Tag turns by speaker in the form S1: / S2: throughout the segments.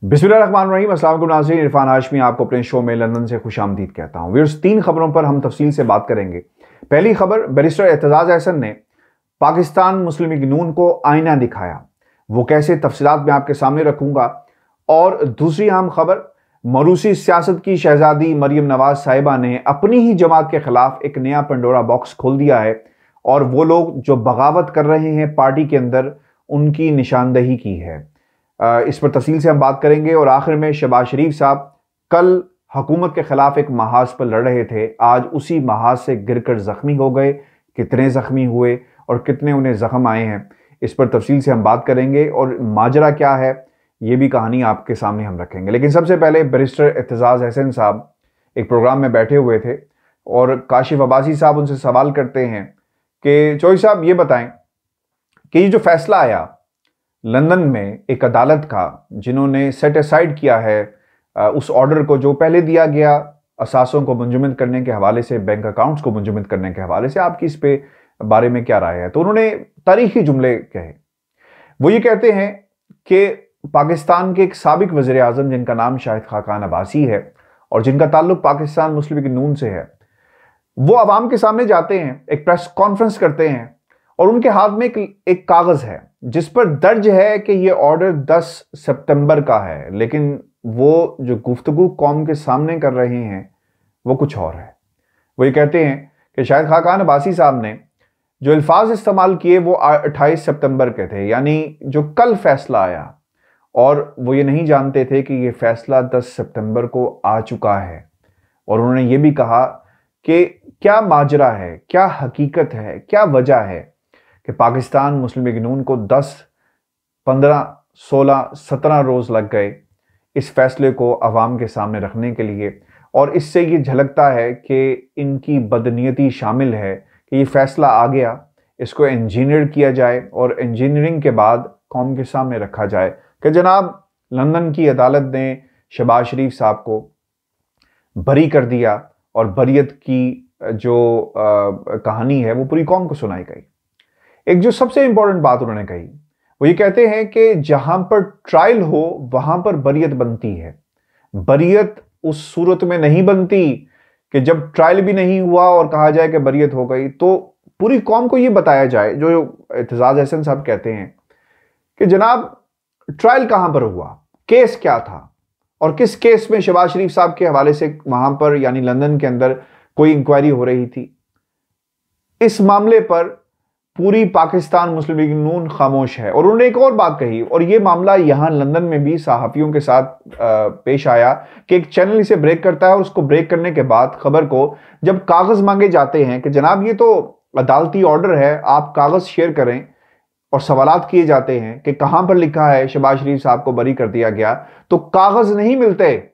S1: बिस्मिल्लाहिर्रहमानिर्रहीम। अस्सलाम वालेकुम नाज़रीन, इरफान हाशमी आपको अपने शो में लंदन से खुशामदीद कहता हूँ। व्यूअर्स, 3 खबरों पर हम तफसील से बात करेंगे। पहली खबर, बैरिस्टर एतजाज़ अहसन ने पाकिस्तान मुस्लिम लीग नून को आईना दिखाया, वो कैसे, तफसीलात मैं आपके सामने रखूंगा। और दूसरी अहम खबर, मरूसी सियासत की शहजादी मरियम नवाज साहिबा ने अपनी ही जमात के खिलाफ एक नया पंडोरा बॉक्स खोल दिया है और वो लोग जो बगावत कर रहे हैं पार्टी के अंदर, उनकी निशानदही की है। इस पर तफसील से हम बात करेंगे। और आखिर में शहबाज शरीफ साहब कल हुकूमत के खिलाफ एक महाज पर लड़ रहे थे, आज उसी महाज से गिरकर जख्मी हो गए। कितने जख्मी हुए और कितने उन्हें जख्म आए हैं, इस पर तफसील से हम बात करेंगे और माजरा क्या है ये भी कहानी आपके सामने हम रखेंगे। लेकिन सबसे पहले बैरिस्टर एतजाज़ अहसन साहब एक प्रोग्राम में बैठे हुए थे और काशिफ अब्बासी साहब उनसे सवाल करते हैं कि चौधरी साहब ये बताएं कि ये जो फैसला आया लंदन में एक अदालत का, जिन्होंने सेट असाइड किया है उस ऑर्डर को जो पहले दिया गया असासों को मुंजमद करने के हवाले से, बैंक अकाउंट्स को मुंजमद करने के हवाले से, आपकी इस पे बारे में क्या राय है। तो उन्होंने तारीखी जुमले कहे। वो ये कहते हैं कि पाकिस्तान के एक साबिक वज़ीर आज़म जिनका नाम शाहिद खाकान अब्बासी है और जिनका ताल्लुक पाकिस्तान मुस्लिम लीग नून से है, वो आवाम के सामने जाते हैं, एक प्रेस कॉन्फ्रेंस करते हैं और उनके हाथ में एक कागज है जिस पर दर्ज है कि ये ऑर्डर 10 सितंबर का है, लेकिन वो जो गुफ्तगू कौम के सामने कर रहे हैं वो कुछ और है। वो ये कहते हैं कि शाहिद खाकान अब्बासी साहब ने जो अल्फाज इस्तेमाल किए वो 28 सितंबर के थे, यानी जो कल फैसला आया, और वो ये नहीं जानते थे कि ये फैसला 10 सितंबर को आ चुका है। और उन्होंने ये भी कहा कि क्या माजरा है, क्या हकीकत है, क्या वजह है कि पाकिस्तान मुस्लिम लीग नून को 10, 15, 16, 17 रोज लग गए इस फैसले को अवाम के सामने रखने के लिए। और इससे ये झलकता है कि इनकी बदनीयती शामिल है कि ये फैसला आ गया, इसको इंजीनियर किया जाए और इंजीनियरिंग के बाद कौम के सामने रखा जाए कि जनाब लंदन की अदालत ने शहबाज शरीफ साहब को बरी कर दिया और बरियत की जो कहानी है वो पूरी कौम को सुनाई गई। एक जो सबसे इंपॉर्टेंट बात उन्होंने कही, वो ये कहते हैं कि जहां पर ट्रायल हो वहां पर बरियत बनती है। बरियत उस सूरत में नहीं बनती कि जब ट्रायल भी नहीं हुआ और कहा जाए कि बरियत हो गई। तो पूरी कौम को ये बताया जाए, जो एतजाज़ अहसन साहब कहते हैं कि जनाब ट्रायल कहां पर हुआ, केस क्या था और किस केस में शहबाज शरीफ साहब के हवाले से वहां पर यानी लंदन के अंदर कोई इंक्वायरी हो रही थी। इस मामले पर पूरी पाकिस्तान मुस्लिम लीग नून खामोश है। और उन्होंने एक और बात कही, और यह मामला यहां लंदन में भी सहाफियों के साथ पेश आया कि एक चैनल इसे ब्रेक करता है और उसको ब्रेक करने के बाद खबर को जब कागज मांगे जाते हैं कि जनाब ये तो अदालती ऑर्डर है, आप कागज शेयर करें, और सवालात किए जाते हैं कि कहां पर लिखा है शहबाज शरीफ साहब को बरी कर दिया गया, तो कागज नहीं मिलते।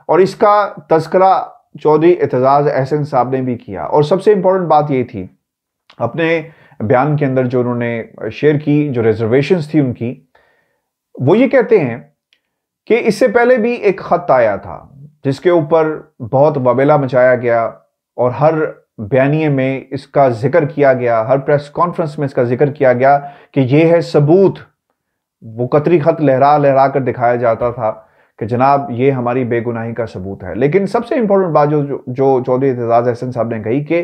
S1: और इसका तज़किरा चौधरी एतजाज़ अहसन साहब ने भी किया। और सबसे इंपॉर्टेंट बात यह थी, अपने बयान के अंदर जो उन्होंने शेयर की, जो रिजर्वेशंस थी उनकी, वो ये कहते हैं कि इससे पहले भी एक खत आया था जिसके ऊपर बहुत वबेला मचाया गया और हर बयानिए में इसका जिक्र किया गया, हर प्रेस कॉन्फ्रेंस में इसका जिक्र किया गया कि यह है सबूत। वो कतरी खत लहरा लहरा कर दिखाया जाता था कि जनाब ये हमारी बेगुनाही का सबूत है। लेकिन सबसे इंपॉर्टेंट बात जो चौधरी एतजाज़ अहसन साहब ने कही कि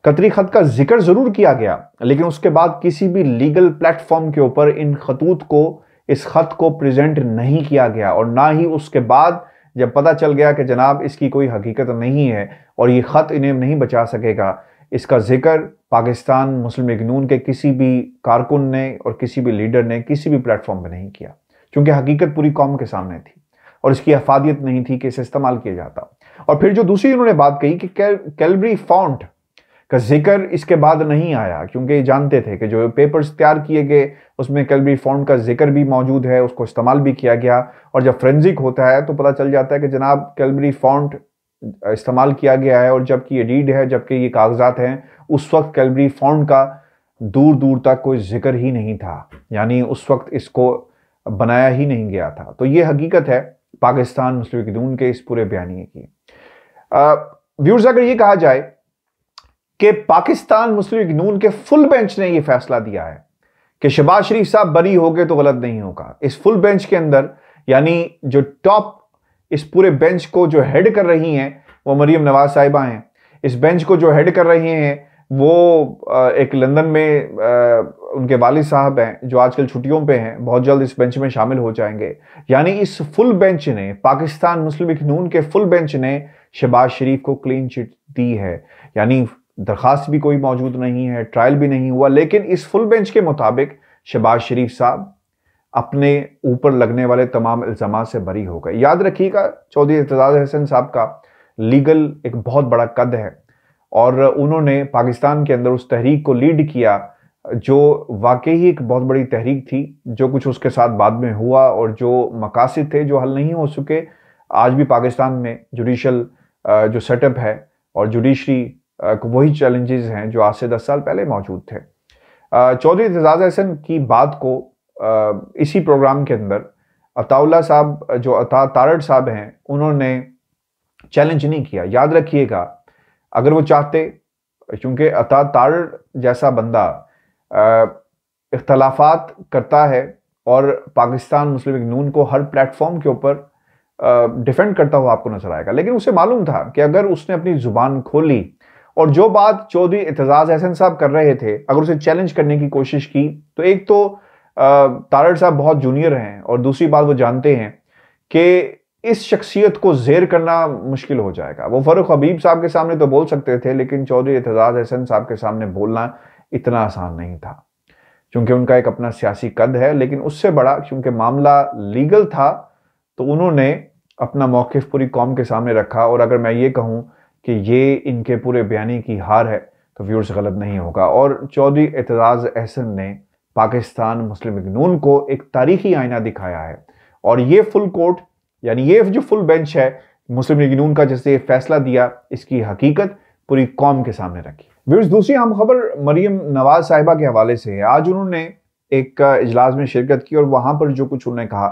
S1: कतरी खत का जिक्र जरूर किया गया, लेकिन उसके बाद किसी भी लीगल प्लेटफॉर्म के ऊपर इन खतूत को, इस खत को प्रेजेंट नहीं किया गया। और ना ही उसके बाद जब पता चल गया कि जनाब इसकी कोई हकीकत नहीं है और ये खत इन्हें नहीं बचा सकेगा, इसका जिक्र पाकिस्तान मुस्लिम लीग नून के किसी भी कारकुन ने और किसी भी लीडर ने किसी भी प्लेटफॉर्म पर नहीं किया, क्योंकि हकीकत पूरी कौम के सामने थी और इसकी अफादियत नहीं थी कि इसे इस्तेमाल किया जाता। और फिर जो दूसरी उन्होंने बात कही कि कैलबरी फॉन्ट का जिक्र इसके बाद नहीं आया, क्योंकि जानते थे कि जो पेपर्स तैयार किए गए उसमें कैलबरी फॉन्ट का जिक्र भी मौजूद है, उसको इस्तेमाल भी किया गया। और जब फोरेंसिक होता है तो पता चल जाता है कि जनाब कैलबरी फॉन्ट इस्तेमाल किया गया है, और जबकि ये डीड है, जबकि ये कागजात हैं, उस वक्त कैलबरी फॉन्ट का दूर दूर तक कोई जिक्र ही नहीं था, यानी उस वक्त इसको बनाया ही नहीं गया था। तो ये हकीकत है पाकिस्तान मुस्लिम लीग नून के इस पूरे बयानिए की। व्यूअर्स, अगर ये कहा जाए कि पाकिस्तान मुस्लिम लीग नून के फुल बेंच ने यह फैसला दिया है कि शहबाज शरीफ साहब बरी हो गए तो गलत नहीं होगा, इस फुल बेंच के अंदर यानी जो टॉप इस पूरे बेंच को जो हेड कर रही हैं वो मरीम नवाज साहिबा हैं। इस बेंच को जो हेड कर रही हैं वो एक लंदन में उनके वालिद साहब हैं जो आजकल छुट्टियों पे हैं, बहुत जल्द इस बेंच में शामिल हो जाएंगे। यानी इस फुल बेंच ने, पाकिस्तान मुस्लिम लीग नून के फुल बेंच ने शहबाज शरीफ को क्लीन चिट दी है। यानी दरखास्त भी कोई मौजूद नहीं है, ट्रायल भी नहीं हुआ, लेकिन इस फुल बेंच के मुताबिक शहबाज शरीफ साहब अपने ऊपर लगने वाले तमाम इल्जाम से बरी हो गए। याद रखिएगा, चौधरी एतजाज अहसन साहब का लीगल एक बहुत बड़ा कद है और उन्होंने पाकिस्तान के अंदर उस तहरीक को लीड किया जो वाकई ही एक बहुत बड़ी तहरीक थी। जो कुछ उसके साथ बाद में हुआ और जो मकासद थे जो हल नहीं हो सके, आज भी पाकिस्तान में जुडिशल जो सेटअप है और जुडिशरी वही चैलेंजेस हैं जो आज से 10 साल पहले मौजूद थे। चौधरी एतजाज अहसन की बात को इसी प्रोग्राम के अंदर अताउल्लाह साहब, जो अता तारड़ साहब हैं, उन्होंने चैलेंज नहीं किया। याद रखिएगा, अगर वो चाहते, क्योंकि अता तारड़ जैसा बंदा इख्तलाफात करता है और पाकिस्तान मुस्लिम लीग नून को हर प्लेटफॉर्म के ऊपर डिफेंड करता हुआ आपको नजर आएगा, लेकिन उसे मालूम था कि अगर उसने अपनी जुबान खोली और जो बात चौधरी एतजाज अहसन साहब कर रहे थे, अगर उसे चैलेंज करने की कोशिश की, तो एक तो तारड़ साहब बहुत जूनियर हैं और दूसरी बात वो जानते हैं कि इस शख्सियत को जेर करना मुश्किल हो जाएगा। वो फरूख हबीब साहब के सामने तो बोल सकते थे, लेकिन चौधरी एतजाज अहसन साहब के सामने बोलना इतना आसान नहीं था, क्योंकि उनका एक अपना सियासी कद है। लेकिन उससे बड़ा, क्योंकि मामला लीगल था, तो उन्होंने अपना मौक़िफ़ पूरी कौम के सामने रखा। और अगर मैं ये कहूँ कि ये इनके पूरे बयानी की हार है तो व्यूअर्स गलत नहीं होगा। और चौधरी एतजाज अहसन ने पाकिस्तान मुस्लिम लीग नून को एक तारीखी आईना दिखाया है। और ये फुल कोर्ट, यानी ये जो फुल बेंच है मुस्लिम लीग नून का, जिससे ये फैसला दिया, इसकी हकीकत पूरी कौम के सामने रखी। व्यूअर्स, दूसरी अहम खबर मरीम नवाज साहिबा के हवाले से है। आज उन्होंने एक इजलास में शिरकत की और वहां पर जो कुछ उन्होंने कहा,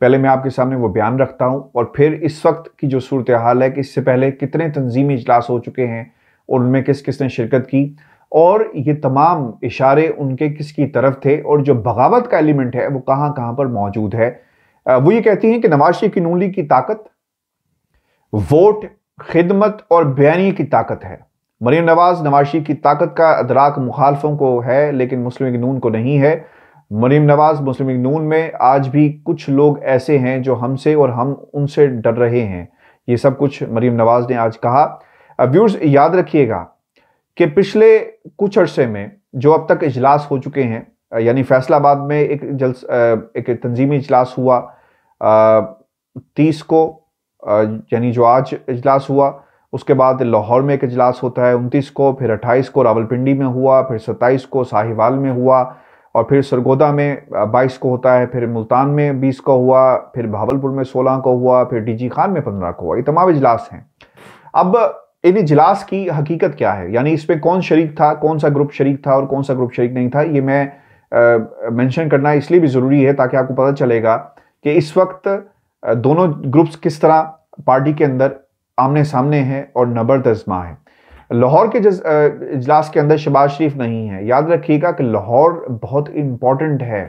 S1: पहले मैं आपके सामने वो बयान रखता हूं और फिर इस वक्त की जो सूरत हाल है कि इससे पहले कितने तंजीमी इजलास हो चुके हैं और उनमें किस किस ने शिरकत की और ये तमाम इशारे उनके किसकी तरफ थे और जो बगावत का एलिमेंट है वो कहां कहां पर मौजूद है। वो ये कहती हैं कि नवाज शरीफ की नून लीग की ताकत वोट, खिदमत और बयानी की ताकत है। मरीम नवाज शरीफ की ताकत का अदराक मुखालफों को है, लेकिन मुस्लिम लीग नून को नहीं है। मरीम नवाज मुस्लिम लीग नून में आज भी कुछ लोग ऐसे हैं जो हमसे और हम उनसे डर रहे हैं। ये सब कुछ मरीम नवाज ने आज कहा। व्यूअर्स, याद रखिएगा कि पिछले कुछ अरसे में जो अब तक इजलास हो चुके हैं, यानी फैसलाबाद में एक तंजीमी इजलास हुआ 30 को, यानी जो आज इजलास हुआ, उसके बाद लाहौर में एक इजलास होता है 29 को, फिर 28 को रावलपिंडी में हुआ, फिर 27 को साहिवाल में हुआ और फिर सरगोदा में 22 को होता है, फिर मुल्तान में 20 को हुआ, फिर भावलपुर में 16 को हुआ, फिर डीजी खान में 15 को हुआ। ये तमाम इजलास हैं। अब इन इजलास की हकीकत क्या है, यानी इसमें कौन शरीक था, कौन सा ग्रुप शरीक था और कौन सा ग्रुप शरीक नहीं था, ये मैं मेंशन करना इसलिए भी ज़रूरी है ताकि आपको पता चलेगा कि इस वक्त दोनों ग्रुप्स किस तरह पार्टी के अंदर आमने सामने हैं और नबर्द आज़मा है। लाहौर के इजलास के अंदर शहबाज शरीफ नहीं है। याद रखिएगा कि लाहौर बहुत इंपॉर्टेंट है।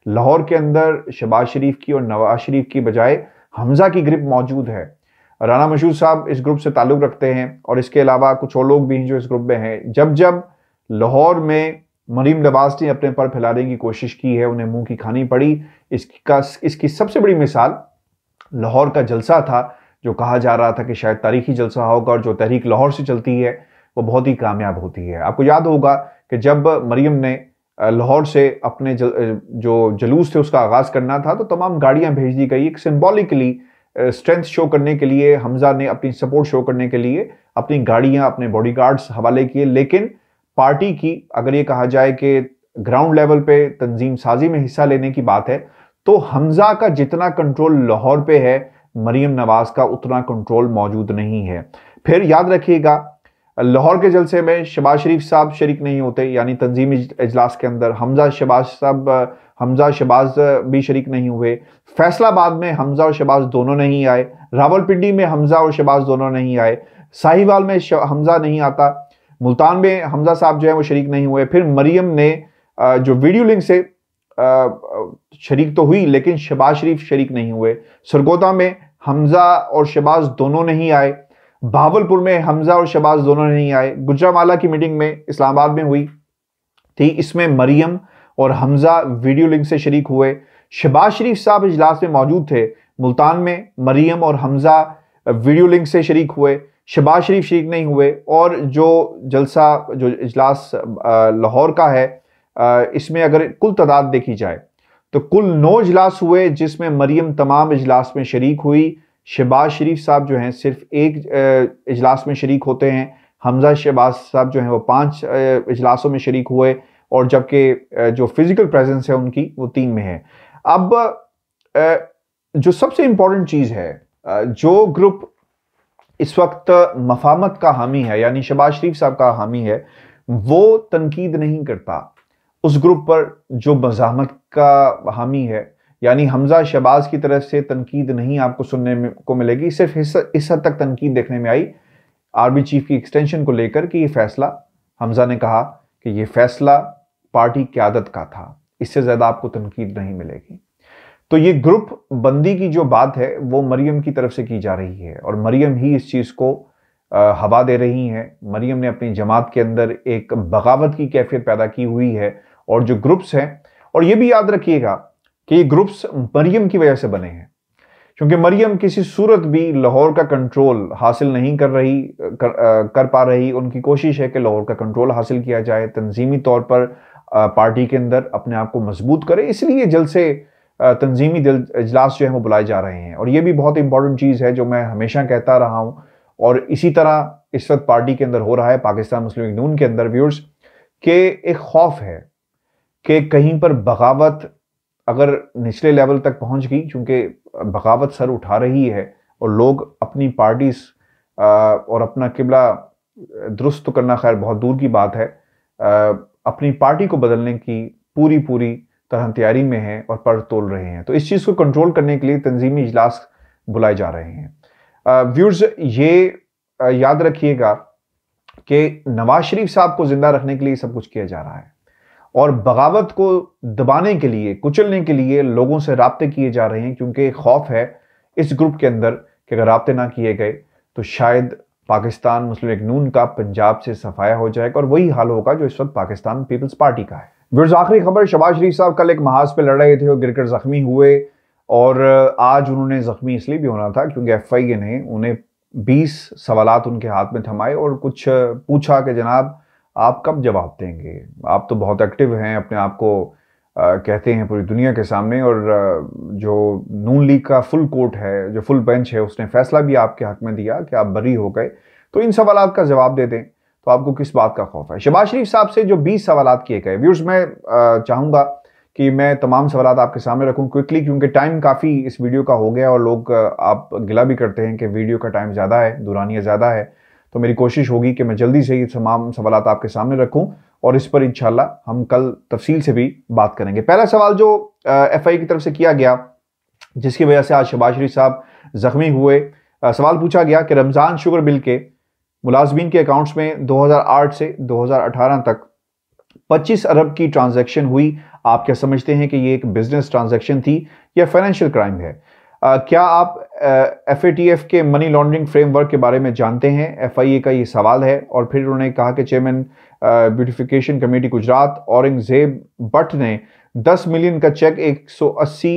S1: लाहौर के अंदर शहबाज शरीफ की और नवाज शरीफ की बजाय हमजा की ग्रुप मौजूद है। राना मशहूद साहब इस ग्रुप से ताल्लुक़ रखते हैं और इसके अलावा कुछ और लोग भी हैं जो इस ग्रुप में हैं। जब जब लाहौर में मरीम नवाज ने अपने पर फैलाने की कोशिश की है, उन्हें मुंह की खानी पड़ी। इसकी सबसे बड़ी मिसाल लाहौर का जलसा था, जो कहा जा रहा था कि शायद तारीखी जलसा होगा और जो तहरीक लाहौर से चलती है वो बहुत ही कामयाब होती है। आपको याद होगा कि जब मरीम ने लाहौर से अपने जो जलूस थे उसका आगाज़ करना था तो तमाम गाड़ियां भेज दी गई, एक सिंबॉलिकली स्ट्रेंथ शो करने के लिए। हमजा ने अपनी सपोर्ट शो करने के लिए अपनी गाड़ियां, अपने बॉडीगार्ड्स हवाले किए। लेकिन पार्टी की अगर ये कहा जाए कि ग्राउंड लेवल पे तंजीम साजी में हिस्सा लेने की बात है, तो हमजा का जितना कंट्रोल लाहौर पे है, मरीम नवाज का उतना कंट्रोल मौजूद नहीं है। फिर याद रखिएगा, लाहौर के जलसे में शहबाज शरीफ साहब शरीक नहीं होते, यानी तंजीमी इजलास के अंदर हमजा शहबाज भी शरीक नहीं हुए। फैसलाबाद में हमजा और शहबाज दोनों नहीं आए। रावलपिंडी में हमजा और शहबाज दोनों नहीं आए। साहिवाल में हमजा नहीं आता। मुल्तान में हमजा साहब जो है वो शरीक नहीं हुए। फिर मरीम ने जो वीडियो लिंक से शरीक तो हुई, लेकिन शहबाज शरीफ शरीक नहीं हुए। सरगोदा में हमजा और शहबाज दोनों नहीं आए। भावलपुर में हमजा और शहबाज दोनों नहीं आए। गुजरांवाला की मीटिंग में इस्लामाबाद में हुई थी, इसमें मरियम और हमजा वीडियो लिंक से शरीक हुए। शहबाज शरीफ साहब इजलास में मौजूद थे। मुल्तान में मरियम और हमजा वीडियो लिंक से शरीक हुए, शहबाज शरीफ शरीक नहीं हुए। और जो जलसा, जो इजलास लाहौर का है, इसमें अगर कुल तादाद देखी जाए तो कुल 9 इजलास हुए, जिसमें मरियम तमाम इजलास में शरीक हुई। शहबाज शरीफ साहब जो हैं सिर्फ एक इजलास में शरीक होते हैं। हमजा शहबाज साहब जो हैं वो 5 इजलासों में शरीक हुए, और जबकि जो फिजिकल प्रेजेंस है उनकी वो 3 में है। अब जो सबसे इंपॉर्टेंट चीज है, जो ग्रुप इस वक्त मफामत का हामी है, यानी शहबाज शरीफ साहब का हामी है, वो तनकीद नहीं करता उस ग्रुप पर जो मज़ाहमत का हामी है। यानी हमजा शहबाज की तरफ से तनकीद नहीं आपको सुनने को मिलेगी। सिर्फ इस हद तक तनकीद देखने में आई आर्मी चीफ की एक्सटेंशन को लेकर कि ये फैसला, हमजा ने कहा कि ये फैसला पार्टी क़यादत का था, इससे ज़्यादा आपको तनकीद नहीं मिलेगी। तो ये ग्रुप बंदी की जो बात है वो मरियम की तरफ से की जा रही है, और मरियम ही इस चीज़ को हवा दे रही हैं। मरियम ने अपनी जमात के अंदर एक बगावत की कैफियत पैदा की हुई है। और जो ग्रुप्स हैं, और ये भी याद रखिएगा कि ये ग्रुप्स मरियम की वजह से बने हैं, क्योंकि मरियम किसी सूरत भी लाहौर का कंट्रोल हासिल नहीं कर पा रही। उनकी कोशिश है कि लाहौर का कंट्रोल हासिल किया जाए, तंजीमी तौर पर पार्टी के अंदर अपने आप को मजबूत करे, इसलिए जल्द से तंजीमी इजलास जो है वो बुलाए जा रहे हैं। और ये भी बहुत इंपॉर्टेंट चीज़ है जो मैं हमेशा कहता रहा हूँ, और इसी तरह इस वक्त पार्टी के अंदर हो रहा है, पाकिस्तान मुस्लिम लीग नून के अंदर व्यूअर्स, के एक खौफ है कि कहीं पर बगावत अगर निचले लेवल तक पहुंच गई, क्योंकि बगावत सर उठा रही है और लोग अपनी पार्टीज और अपना किबला दुरुस्त तो करना खैर बहुत दूर की बात है, अपनी पार्टी को बदलने की पूरी तरह तैयारी में हैं और पर तोल रहे हैं। तो इस चीज़ को कंट्रोल करने के लिए तंजीमी इजलास बुलाए जा रहे हैं। व्यूअर्स, ये याद रखिएगा कि नवाज शरीफ साहब को जिंदा रखने के लिए सब कुछ किया जा रहा है, और बगावत को दबाने के लिए, कुचलने के लिए लोगों से राब्ते किए जा रहे हैं, क्योंकि खौफ है इस ग्रुप के अंदर कि अगर राब्ते ना किए गए तो शायद पाकिस्तान मुस्लिम लीग नून का पंजाब से सफाया हो जाएगा, और वही हाल होगा जो इस वक्त पाकिस्तान पीपल्स पार्टी का है। व्यूअर्स, आखिरी खबर, शहबाज शरीफ साहब कल एक महाज पे लड़ रहे थे और गिरकर जख्मी हुए, और आज उन्होंने जख्मी इसलिए भी होना था क्योंकि FIA ने उन्हें 20 सवालात उनके हाथ में थमाए और कुछ पूछा कि जनाब आप कब जवाब देंगे, आप तो बहुत एक्टिव हैं, अपने आप को कहते हैं पूरी दुनिया के सामने, और जो नून लीग का फुल कोर्ट है, जो फुल बेंच है, उसने फैसला भी आपके हक में दिया कि आप बरी हो गए, तो इन सवालात का जवाब दे दें, तो आपको किस बात का खौफ है। शहबाज शरीफ साहब से जो 20 सवालात किए गए, व्यूअर्स, मैं चाहूँगा कि मैं तमाम सवालात आपके सामने रखूँ क्विकली, क्योंकि टाइम काफ़ी इस वीडियो का हो गया और लोग आप गिला भी करते हैं कि वीडियो का टाइम ज़्यादा है, दुरानिया ज़्यादा है। तो मेरी कोशिश होगी कि मैं जल्दी से ये तमाम सवालात आपके सामने रखूं, और इस पर इंशाल्लाह हम कल तफसील से भी बात करेंगे। पहला सवाल जो FIA की तरफ से किया गया, जिसकी वजह से आज शहबाज शरीफ साहब जख्मी हुए, सवाल पूछा गया कि रमज़ान शुगर बिल के मुलाजमीन के अकाउंट्स में 2008 से 2018 तक 25 अरब की ट्रांजैक्शन हुई। आप क्या समझते हैं कि ये एक बिजनेस ट्रांजैक्शन थी या फाइनेंशियल क्राइम है? क्या आप FATF के मनी लॉन्ड्रिंग फ्रेमवर्क के बारे में जानते हैं? FIA का ये सवाल है। और फिर उन्होंने कहा कि chairman beautification committee Gujarat Aurangzeb Bhatt ने 10 मिलियन का चेक 180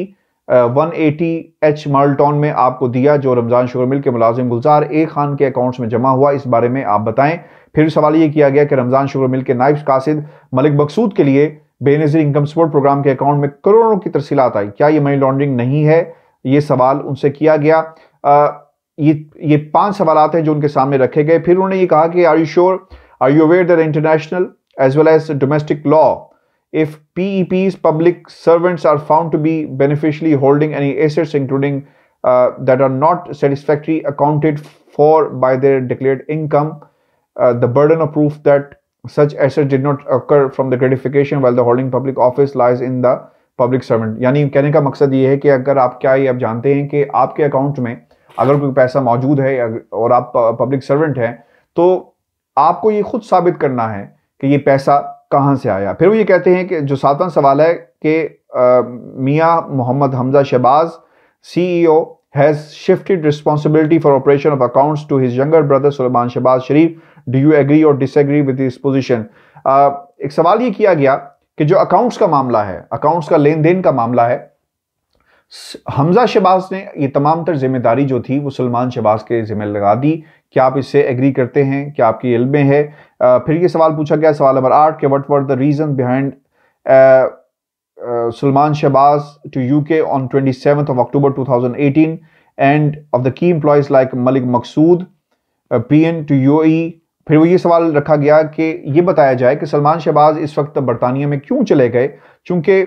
S1: 180H माल्टॉन में आपको दिया, जो रमज़ान शुगर मिल के मुलाजिम गुलजार ए खान के अकाउंट्स में जमा हुआ, इस बारे में आप बताएं। फिर सवाल ये किया गया कि रमज़ान शुगर मिल के नाइब कासिद मलिक मकसूद के लिए बेनज़ीर इनकम सपोर्ट प्रोग्राम के अकाउंट में करोड़ों की तरसीलात आई, क्या ये मनी लॉन्ड्रिंग नहीं है? ये सवाल उनसे किया गया। ये 5 सवालात हैं जो उनके सामने रखे गए। फिर उन्होंने ये कहा कि are you sure, are you aware that international as well as domestic law, if PEPs, public servants, are found to be beneficially holding any assets including that are not satisfactorily accounted for by their declared income, the burden of proof that such assets did not occur from the gratification while the holding public office lies in the public servant। यानी कहने का मकसद ये है कि अगर आप क्या ये आप जानते हैं कि आपके अकाउंट में अगर कोई पैसा मौजूद है और आप पब्लिक सर्वेंट हैं, तो आपको ये खुद साबित करना है कि ये पैसा कहां से आया। फिर वो ये कहते हैं कि जो 7वां सवाल है कि Mia Mohammad Hamza Shahbaz, CEO, has shifted responsibility for operation of accounts to his younger brother Sulaiman Shahbaz Sharif. Do you agree or disagree with this position? एक सवाल ये किया गया कि जो अकाउंट्स का मामला है, अकाउंट्स का लेन देन का मामला है, हमजा शहबाज ने ये तमाम तर जिम्मेदारी जो थी वो सलमान शहबाज के जिम्मे लगा दी। क्या आप इससे एग्री करते हैं? क्या आपकी इल्म में है? फिर ये सवाल पूछा गया, सवाल नंबर 8, कि what were the reason behind Sulman Shahbaz to UK on 27th of October 2018 and of the key employees like Malik Maqsood, PN to UAE। फिर वो ये सवाल रखा गया कि ये बताया जाए कि सलमान शहबाज इस वक्त बरतानिया में क्यों चले गए, चूंकि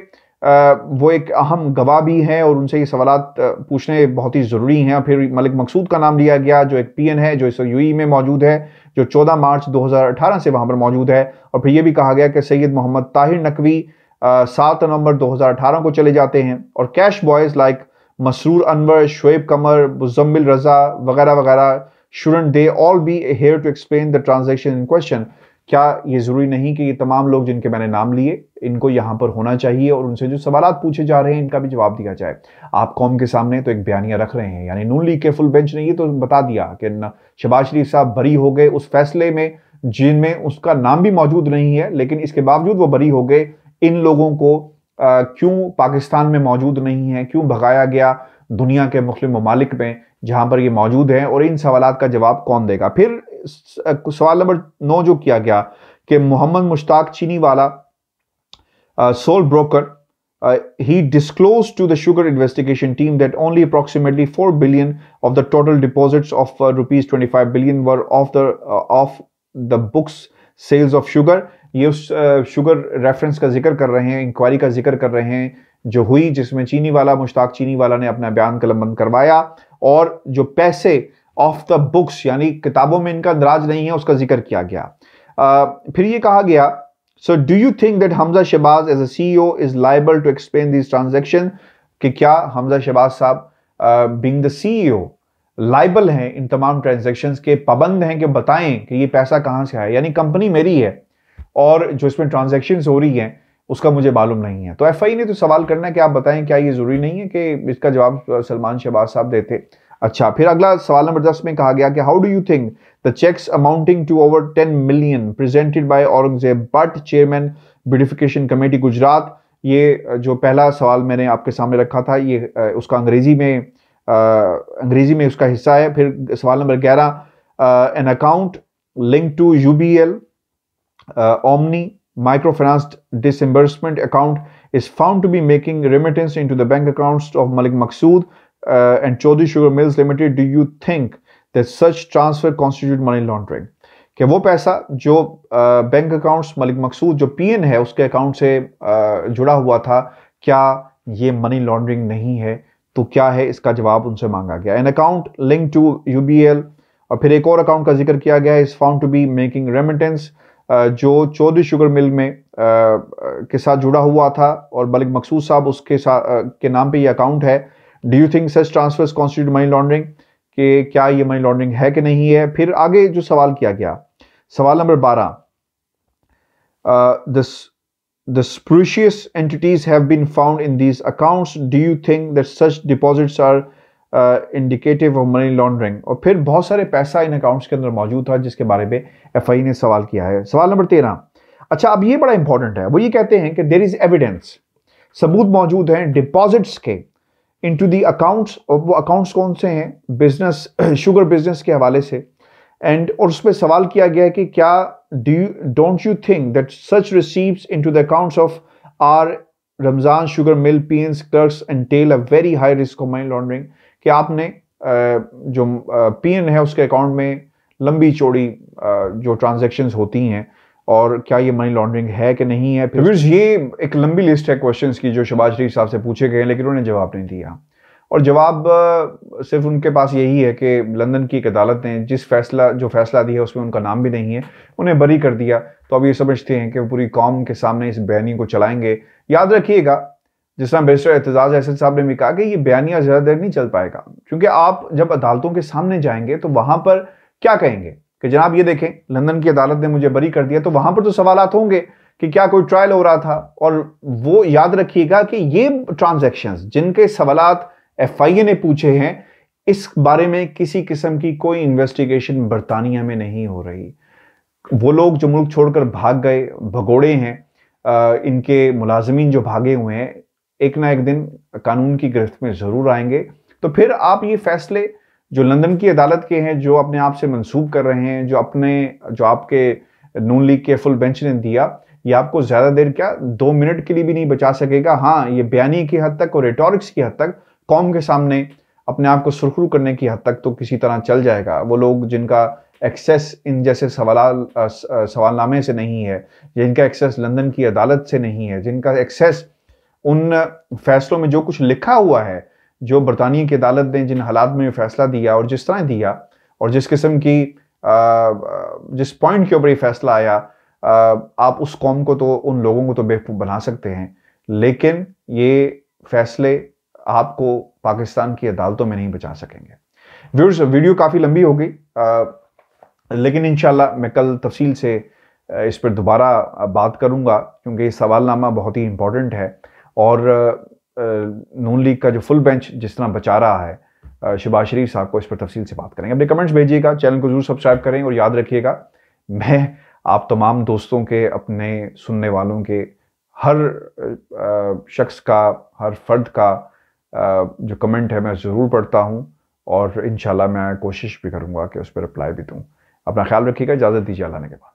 S1: वो एक अहम गवाह भी हैं और उनसे ये सवालात पूछने बहुत ही ज़रूरी हैं। फिर मलिक मकसूद का नाम लिया गया जो एक PN है, जो इस UAE में मौजूद है, जो 14 मार्च 2018 से वहाँ पर मौजूद है। और फिर ये भी कहा गया कि सैयद मोहम्मद ताहिर नकवी 7 नवंबर 2018 को चले जाते हैं। और cash boys like Masroor Anwar, Shoaib Qamar, Muzammil Raza वगैरह वगैरह, shouldn't they all be here to explain the transaction in question? क्या ये ज़रूरी नहीं कि ये तमाम लोग जिनके मैंने नाम लिए इनको यहाँ पर होना चाहिए और उनसे जो सवालात पूछे जा रहे हैं इनका भी जवाब दिया जाए? आप कौम के सामने तो एक बयानिया रख रहे हैं, यानी नून लीग के फुल बेंच ने ये तो बता दिया कि शहबाज शरीफ साहब बरी हो गए उस फैसले में जिनमें उसका नाम भी मौजूद नहीं है, लेकिन इसके बावजूद वो बरी हो गए। इन लोगों को क्यों पाकिस्तान में मौजूद नहीं है, क्यों भगाया गया दुनिया के मुख्तलिफ ममालिक में जहां पर ये मौजूद हैं, और इन सवालात का जवाब कौन देगा? फिर सवाल नंबर 9 जो किया गया कि मोहम्मद मुश्ताक चीनी वाला sole broker, he disclosed to the sugar investigation team that only approximately 4 billion of the total deposits of rupees 25 billion were off the books sales of sugar। ये उस शुगर रेफरेंस का जिक्र कर रहे हैं, इंक्वायरी का जिक्र कर रहे हैं जो हुई, जिसमें चीनी वाला मुश्ताक चीनी वाला ने अपना बयान कलमबंद करवाया और जो पैसे ऑफ द बुक्स यानी किताबों में इनका अंदराज नहीं है उसका जिक्र किया गया। फिर ये कहा गया, so do you think that Hamza Shahbaz as a CEO is liable to explain this transaction? कि क्या हमजा शहबाज साहब बीइंग द CEO लायबल हैं, इन तमाम ट्रांजैक्शंस के पाबंद हैं कि बताएं कि ये पैसा कहां से आया, यानी कंपनी मेरी है और जो इसमें ट्रांजैक्शंस हो रही हैं उसका मुझे मालूम नहीं है। तो FI ने तो सवाल करना है कि आप बताएं, क्या ये जरूरी नहीं है कि इसका जवाब सलमान शहबाज साहब देते? अच्छा, फिर अगला सवाल नंबर 10 में कहा गया कि how do you think the cheques amounting to over 10 million presented by Aurangzeb Bhatt, chairman beautification committee Gujrat. ये जो पहला सवाल मैंने आपके सामने रखा था ये उसका अंग्रेजी में उसका हिस्सा है। फिर सवाल नंबर 11, an account link to UBL Omni microfinance disbursement account is found to be making remittance into the bank accounts of Malik Maqsood and Chaudhry Sugar Mills Limited. Do you think that such transfer constitute money laundering? कि वो पैसा जो bank accounts Malik मकसूद जो PN है उसके account से जुड़ा हुआ था, क्या ये मनी लॉन्ड्रिंग नहीं है? तो क्या है इसका जवाब उनसे मांगा गया। An account link to UBL, और फिर एक और अकाउंट का जिक्र किया गया है, is found to be making remittance, जो चौधरी शुगर मिल में के साथ जुड़ा हुआ था और मलिक मकसूद साहब उसके के नाम पे ये अकाउंट है। Do you think such transfers constitute money laundering? कि क्या ये मनी लॉन्ड्रिंग है कि नहीं है? फिर आगे जो सवाल किया गया, सवाल number 12, the spurious entities have been found in these accounts. Do you think that such deposits are indicative of money laundering? और फिर बहुत सारे पैसा इन अकाउंट्स के अंदर मौजूद था जिसके बारे में FI ने सवाल किया है। सवाल नंबर 13, अच्छा अब ये बड़ा इंपॉर्टेंट है, वो ये कहते हैं कि देयर इज एविडेंस, सबूत मौजूद हैं डिपॉजिट्स के इनटू द अकाउंट्स, और वो अकाउंट्स कौन से हैं? बिजनेस, शुगर बिजनेस के हवाले से। और उस पर सवाल किया गया है कि क्या don't you think that such receives into the accounts of R Ramzan sugar mill PN's clerks entail a very high risk of money laundering? कि आपने जो PN है उसके अकाउंट में लंबी चौड़ी जो ट्रांजैक्शंस होती हैं, और क्या ये मनी लॉन्ड्रिंग है कि नहीं है? फिर ये एक लंबी लिस्ट है क्वेश्चंस की जो शहबाज शरीफ साहब से पूछे गए, लेकिन उन्होंने जवाब नहीं दिया। और जवाब सिर्फ उनके पास यही है कि लंदन की एक अदालत ने जो फैसला दिया उसमें उनका नाम भी नहीं है, उन्हें बरी कर दिया। तो अब ये समझते हैं कि वो पूरी कौम के सामने इस बयानी को चलाएंगे। याद रखिएगा, जिस तरह बैरिस्टर एतजाज अहसन साहब ने भी कहा कि ये बयानिया ज़्यादा देर नहीं चल पाएगा, क्योंकि आप जब अदालतों के सामने जाएंगे तो वहां पर क्या कहेंगे कि जनाब ये देखें लंदन की अदालत ने मुझे बरी कर दिया, तो वहां पर तो सवालात होंगे कि क्या कोई ट्रायल हो रहा था। और वो याद रखिएगा कि ये ट्रांजैक्शंस जिनके सवालात एफआईए ने पूछे हैं, इस बारे में किसी किस्म की कोई इन्वेस्टिगेशन बरतानिया में नहीं हो रही। वो लोग जो मुल्क छोड़कर भाग गए, भगोड़े हैं, इनके मुलाजमीन जो भागे हुए हैं, एक ना एक दिन कानून की गिरफ्त में जरूर आएंगे। तो फिर आप ये फैसले जो लंदन की अदालत के हैं, जो अपने आप से मंसूब कर रहे हैं, जो आपके नून लीग के फुल बेंच ने दिया, ये आपको ज्यादा देर क्या 2 मिनट के लिए भी नहीं बचा सकेगा। हाँ, ये बयानी की हद तक और रेटोरिक्स की हद तक, कौम के सामने अपने आप को सुरखरू करने की हद तक तो किसी तरह चल जाएगा। वो लोग जिनका एक्सेस इन जैसे सवालनामे से नहीं है, जिनका एक्सेस लंदन की अदालत से नहीं है, जिनका एक्सेस उन फैसलों में जो कुछ लिखा हुआ है, जो बरतानिया की अदालत ने जिन हालात में फैसला दिया और जिस तरह दिया और जिस किस्म की जिस पॉइंट के ऊपर ये फैसला आया, आप उस कौम को तो, उन लोगों को तो बेवकूफ़ बना सकते हैं, लेकिन ये फैसले आपको पाकिस्तान की अदालतों में नहीं बचा सकेंगे। व्यूअर्स, वीडियो काफ़ी लंबी हो गई, लेकिन इंशाल्लाह मैं कल तफसील से इस पर दोबारा बात करूंगा, क्योंकि सवालनामा बहुत ही इंपॉर्टेंट है। और नून लीग का जो फुल बेंच जिस तरह बचा रहा है, शहबाज शरीफ साहब को इस पर तफसील से बात करेंगे। अपने कमेंट्स भेजिएगा, चैनल को जरूर सब्सक्राइब करें और याद रखिएगा, मैं आप तमाम दोस्तों के, अपने सुनने वालों के, हर शख्स का, हर फर्द का जो कमेंट है मैं ज़रूर पढ़ता हूँ और इंशाल्लाह मैं कोशिश भी करूँगा कि उस पर रिप्लाई भी दूँ। अपना ख्याल रखिएगा, इजाज़त दीजिए, अल्लाह ने के बाद।